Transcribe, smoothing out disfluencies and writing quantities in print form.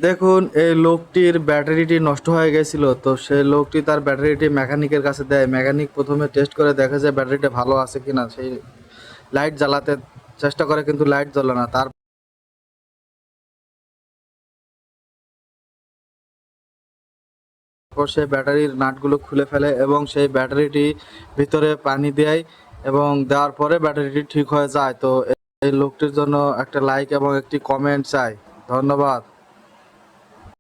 দেখুন এই লোকটির ব্যাটারিটি নষ্ট হয়ে গেছিল, তো সেই লোকটি তার ব্যাটারিটি মেকানিকের কাছে দেয়। মেকানিক প্রথমে টেস্ট করে দেখে যে ব্যাটারিটা ভালো আছে কিনা। সেই লাইট জ্বালাতে চেষ্টা করে কিন্তু লাইট জ্বলে না। তারপর সে ব্যাটারির নাটগুলো খুলে ফেলে এবং সেই ব্যাটারিটি ভিতরে পানি দেয় এবং দেওয়ার পরে ব্যাটারিটি ঠিক হয়ে যায়। তো এই লোকটির জন্য একটা লাইক এবং একটি কমেন্ট চাই। ধন্যবাদ।